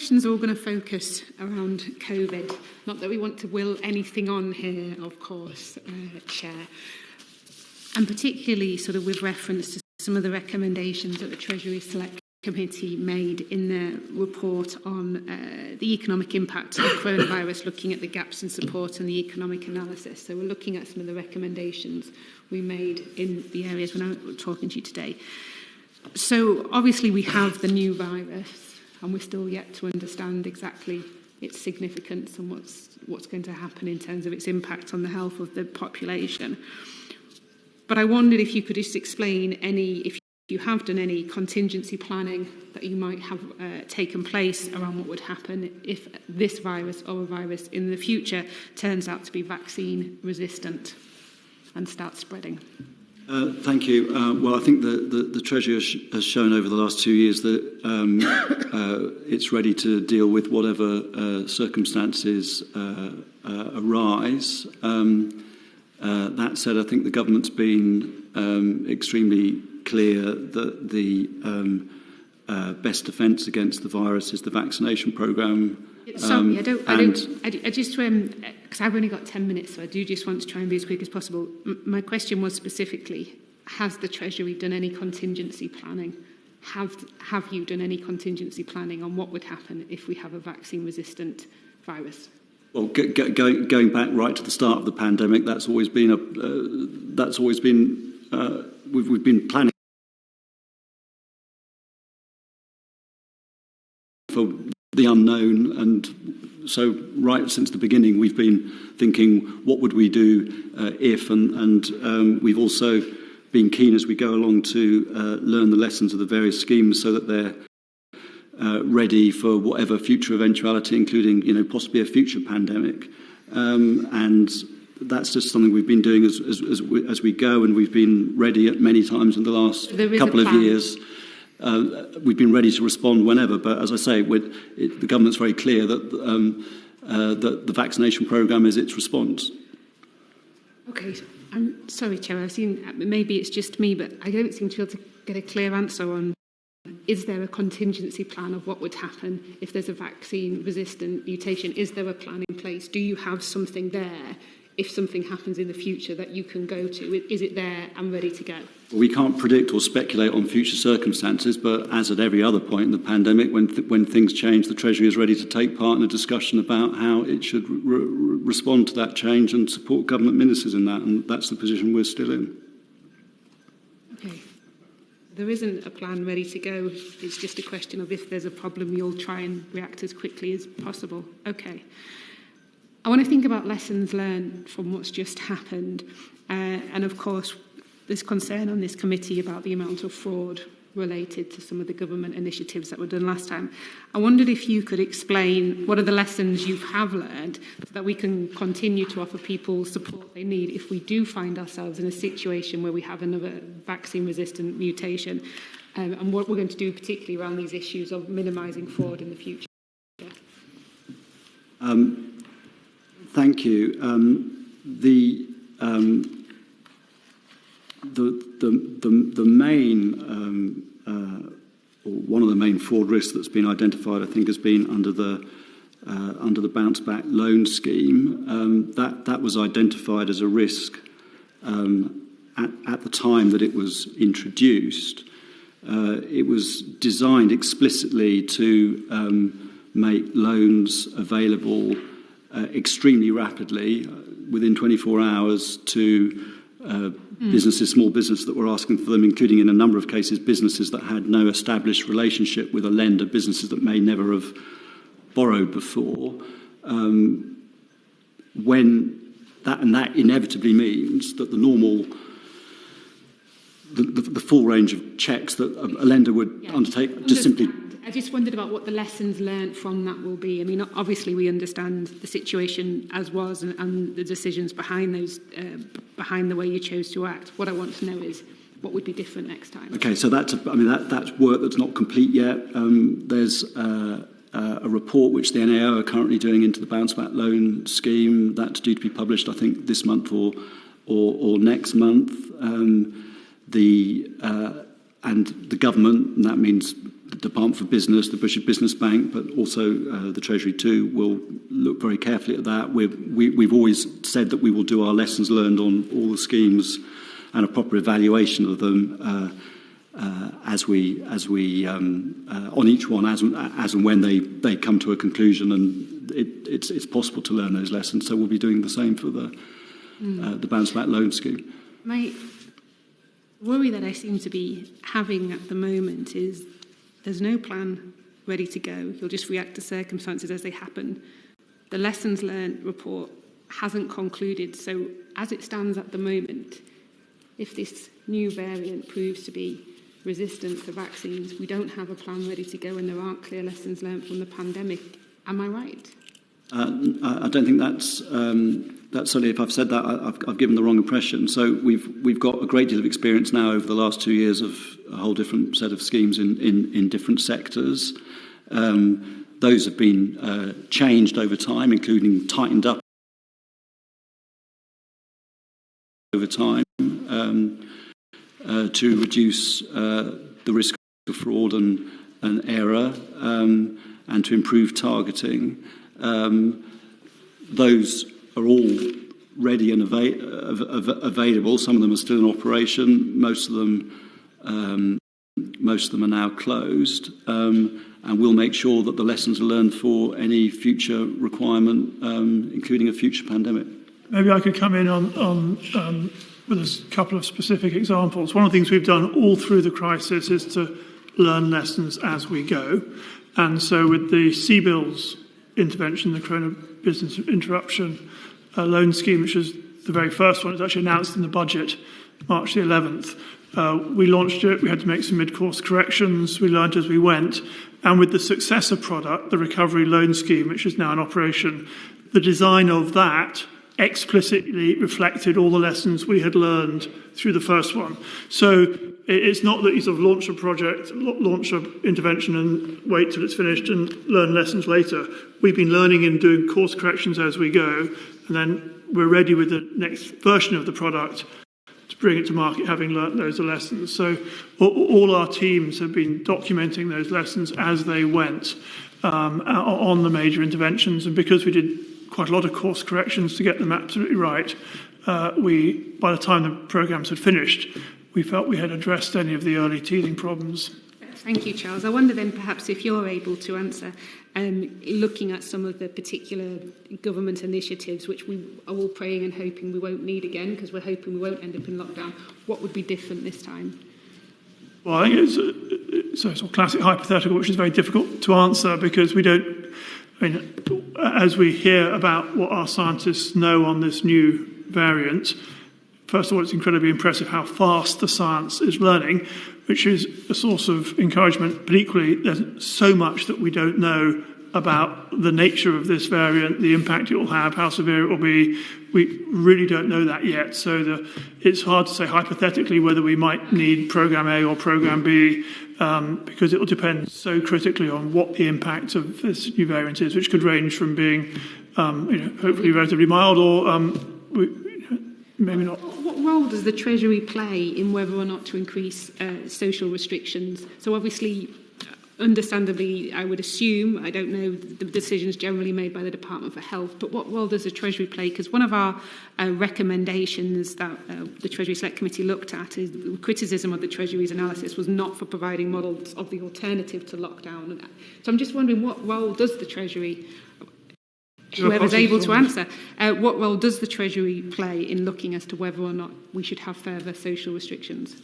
questions are all going to focus around COVID. Not that we want to will anything on here, of course, Chair. And particularly sort of with reference to some of the recommendations that the Treasury Select Committee made in their report on the economic impact of coronavirus, looking at the gaps in support and the economic analysis. So we're looking at some of the recommendations we made in the areas when I'm talking to you today. So obviously we have the new virus, and we're still yet to understand exactly its significance and what's going to happen in terms of its impact on the health of the population. But I wondered if you could just explain if you have done any contingency planning that you might have taken place around what would happen if this virus or a virus in the future turns out to be vaccine resistant and starts spreading. Thank you. Well, I think the Treasury has shown over the last 2 years that it's ready to deal with whatever circumstances arise. That said, I think the government's been extremely clear that the best defence against the virus is the vaccination programme. Sorry, I just because I've only got 10 minutes, so I do just want to try and be as quick as possible. My question was specifically, has the Treasury done any contingency planning? Have you done any contingency planning on what would happen if we have a vaccine-resistant virus? Well, going back right to the start of the pandemic, that's always been we've been planning for the unknown, and so right since the beginning we've been thinking, what would we do if, and we've also been keen as we go along to learn the lessons of the various schemes so that they're ready for whatever future eventuality, including possibly a future pandemic, and that's just something we've been doing as we go, and we've been ready at many times in the last couple of years. We've been ready to respond whenever, but as I say, the government's very clear that the vaccination programme is its response. Okay, I'm sorry, Chair, I've seen, maybe it's just me, but I don't seem to be able to get a clear answer on, is there a contingency plan of what would happen if there's a vaccine-resistant mutation? Is there a plan in place? Do you have something there if something happens in the future that you can go to? Is it there and ready to go? We can't predict or speculate on future circumstances, but as at every other point in the pandemic, when things change, the Treasury is ready to take part in a discussion about how it should respond to that change and support government ministers in that, and that's the position we're still in. Okay. There isn't a plan ready to go. It's just a question of if there's a problem, you'll try and react as quickly as possible. Okay. I want to think about lessons learned from what's just happened. And of course, there's concern on this committee about the amount of fraud related to some of the government initiatives that were done last time. I wondered if you could explain what are the lessons you have learned so that we can continue to offer people support they need if we do find ourselves in a situation where we have another vaccine-resistant mutation, and what we're going to do particularly around these issues of minimising fraud in the future. Thank you. The main, or one of the main fraud risks that's been identified, I think, has been under the bounce back loan scheme. That was identified as a risk at the time that it was introduced. It was designed explicitly to make loans available extremely rapidly, within 24 hours, to businesses, small businesses that were asking for them, including in a number of cases businesses that had no established relationship with a lender, businesses that may never have borrowed before. That inevitably means that the full range of checks that a lender would undertake just simply. I just wondered about what the lessons learnt from that will be. I mean, obviously we understand the situation as was and the decisions behind those, behind the way you chose to act. What I want to know is what would be different next time. Okay, so that's work that's not complete yet. There's a report which the NAO are currently doing into the bounce back loan scheme. That's due to be published, I think, this month or next month. And the government, and that means the Department for Business, the British Business Bank, but also the Treasury too, will look very carefully at that. We've always said that we will do our lessons learned on all the schemes and a proper evaluation of them as we on each one as and when they come to a conclusion, and it's possible to learn those lessons. So we'll be doing the same for the bounce back loan scheme. My worry that I seem to be having at the moment is there's no plan ready to go. You'll just react to circumstances as they happen. The lessons learned report hasn't concluded. So as it stands at the moment, if this new variant proves to be resistant to vaccines, we don't have a plan ready to go and there aren't clear lessons learned from the pandemic. Am I right? I don't think that's certainly, if I've said that, I've given the wrong impression. So we've got a great deal of experience now over the last 2 years of a whole different set of schemes in different sectors. Those have been changed over time, including tightened up over time to reduce the risk of fraud and error and to improve targeting. Those are all ready and available. Some of them are still in operation. Most of them are now closed. And we'll make sure that the lessons are learned for any future requirement, including a future pandemic. Maybe I could come in on with a couple of specific examples. One of the things we've done all through the crisis is to learn lessons as we go. And so with the CBILS intervention, the Corona Business Interruption loan scheme, which was the very first one, it was actually announced in the budget, March the 11th. We launched it, we had to make some mid-course corrections, we learned as we went. And with the successor product, the Recovery Loan Scheme, which is now in operation, the design of that explicitly reflected all the lessons we had learned through the first one. So it's not that you sort of launch a project, launch an intervention and wait till it's finished and learn lessons later. We've been learning and doing course corrections as we go, and then we're ready with the next version of the product to bring it to market, having learnt those lessons. So all our teams have been documenting those lessons as they went on the major interventions, and because we did quite a lot of course corrections to get them absolutely right, by the time the programmes had finished, we felt we had addressed any of the early teething problems. Thank you, Charles. I wonder then perhaps if you're able to answer, looking at some of the particular government initiatives which we are all praying and hoping we won't need again, because we're hoping we won't end up in lockdown, what would be different this time? Well, I think it's a sort of classic hypothetical, which is very difficult to answer because we don't, as we hear about what our scientists know on this new variant, first of all, it's incredibly impressive how fast the science is learning, which is a source of encouragement. But equally, there's so much that we don't know about the nature of this variant, the impact it will have, how severe it will be. We really don't know that yet. So it's hard to say hypothetically whether we might need Programme A or Programme B, because it will depend so critically on what the impact of this new variant is, which could range from being hopefully relatively mild or maybe not. What role does the Treasury play in whether or not to increase social restrictions? So obviously, understandably, I would assume, I don't know the decisions generally made by the Department for Health, but what role does the Treasury play? Because one of our recommendations that the Treasury Select Committee looked at is the criticism of the Treasury's analysis was not for providing models of the alternative to lockdown. So I'm just wondering, what role does the Treasury, whoever's able to answer, what role does the Treasury play in looking as to whether or not we should have further social restrictions,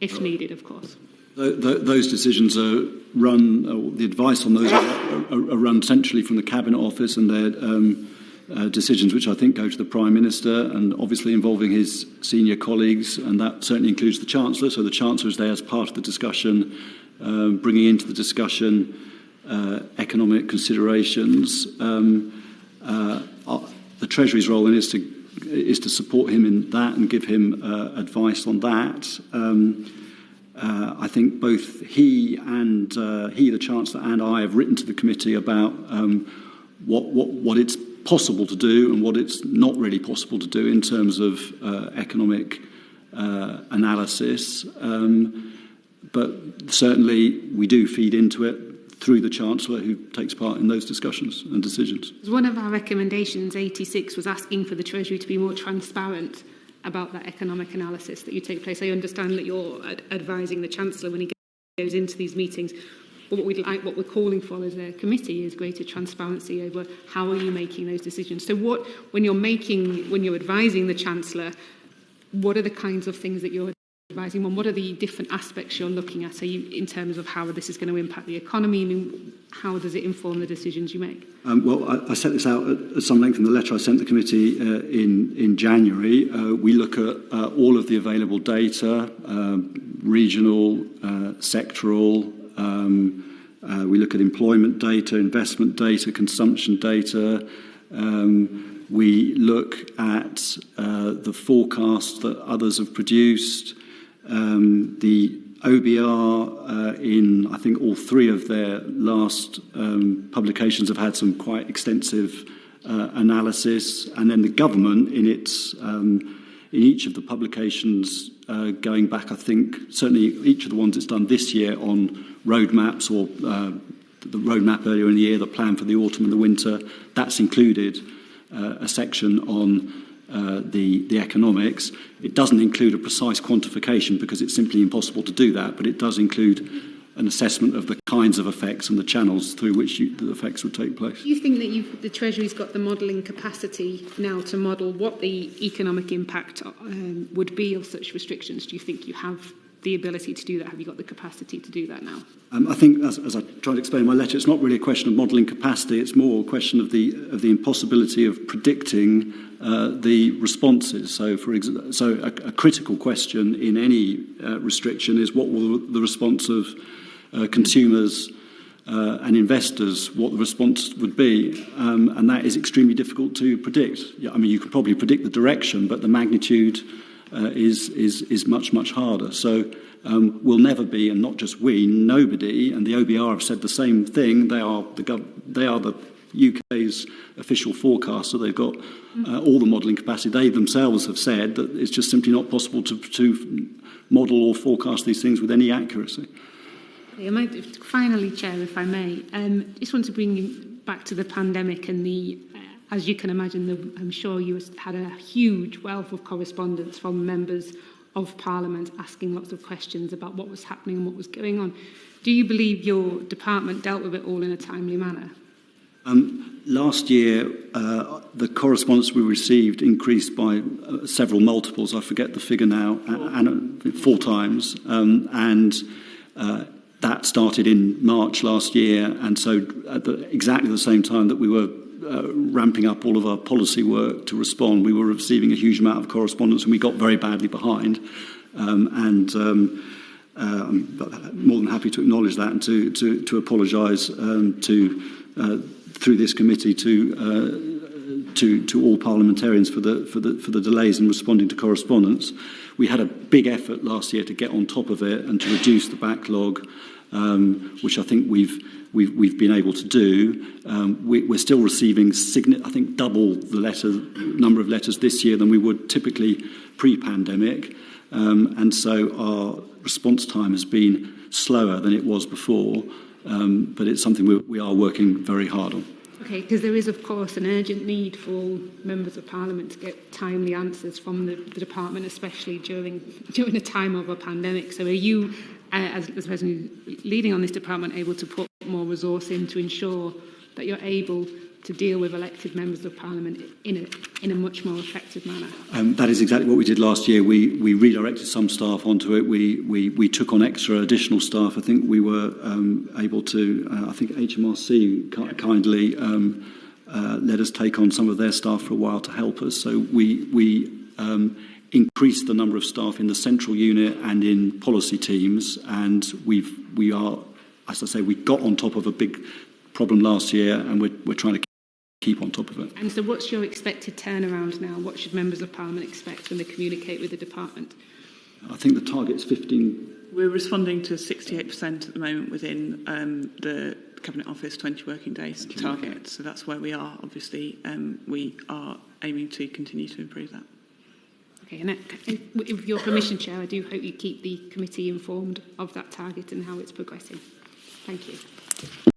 if needed, of course? Those decisions are run, or the advice on those are run centrally from the Cabinet Office, and they're decisions which I think go to the Prime Minister and obviously involving his senior colleagues, and that certainly includes the Chancellor. So the Chancellor is there as part of the discussion, bringing into the discussion economic considerations. The Treasury's role in is to support him in that and give him advice on that. I think both he, the Chancellor, and I have written to the committee about what it's possible to do and what it's not really possible to do in terms of economic analysis. but certainly we do feed into it through the Chancellor, who takes part in those discussions and decisions. One of our recommendations, 86, was asking for the Treasury to be more transparent about that economic analysis that you take place. I understand that you're advising the Chancellor when he goes into these meetings. But what we're calling for as a committee is greater transparency over how are you making those decisions. So when you're advising the Chancellor, what are the kinds of things that you're advising on? What are the different aspects you're looking at? Are you, in terms of how this is going to impact the economy? I mean, how does it inform the decisions you make? Well, I set this out at some length in the letter I sent the committee in January. We look at all of the available data, regional, sectoral. We look at employment data, investment data, consumption data. We look at the forecasts that others have produced. The OBR in, I think, all three of their last publications have had some quite extensive analysis, and then the government in each of the publications going back, I think, certainly each of the ones it's done this year on roadmaps or the roadmap earlier in the year, the plan for the autumn and the winter, that's included a section on the economics. It doesn't include a precise quantification because it's simply impossible to do that, but it does include an assessment of the kinds of effects and the channels through which the effects would take place. Do you think that the Treasury's got the modelling capacity now to model what the economic impact would be of such restrictions? Do you think you have the ability to do that? Have you got the capacity to do that now? I think, as I tried to explain in my letter, it's not really a question of modelling capacity. It's more a question of the impossibility of predicting the responses. So, a critical question in any restriction is what will the response of consumers and investors, what the response would be, and that is extremely difficult to predict. Yeah, I mean, you can probably predict the direction, but the magnitude is much harder. So we'll never be, and not just we, nobody, and the OBR have said the same thing. They are the UK's official forecast, so they've got all the modelling capacity. They themselves have said that it's just simply not possible to model or forecast these things with any accuracy. Okay, finally, Chair, if I may, just want to bring you back to the pandemic and the. As you can imagine, I'm sure you had a huge wealth of correspondence from members of Parliament asking lots of questions about what was happening and what was going on. Do you believe your department dealt with it all in a timely manner? Last year, the correspondence we received increased by several multiples. I forget the figure now, and 4 times. That started in March last year, and so at exactly the same time that we were ramping up all of our policy work to respond, we were receiving a huge amount of correspondence, and we got very badly behind. I'm more than happy to acknowledge that and to apologise through this committee to all parliamentarians for the delays in responding to correspondence. We had a big effort last year to get on top of it and to reduce the backlog, which I think we've been able to do. We're still receiving, I think, double the number of letters this year than we would typically pre-pandemic, and so our response time has been slower than it was before, but it's something we are working very hard on. Okay, because there is, of course, an urgent need for all members of Parliament to get timely answers from the department, especially during a time of a pandemic. So are you, as the person who's leading on this department, able to put more resource in to ensure that you're able to deal with elected members of Parliament in a much more effective manner? That is exactly what we did last year. We redirected some staff onto it. We took on extra additional staff. I think we were able to, I think HMRC kindly let us take on some of their staff for a while to help us. So we increased the number of staff in the central unit and in policy teams, and we are, as I say, we got on top of a big problem last year, and we're trying to keep on top of it. And so what's your expected turnaround now? What should members of Parliament expect when they communicate with the department? I think the target's 15. We're responding to 68% at the moment within the Cabinet Office 20 working days target. So that's where we are, obviously. We are aiming to continue to improve that. Okay, and with your permission, Chair, I do hope you keep the committee informed of that target and how it's progressing. Thank you.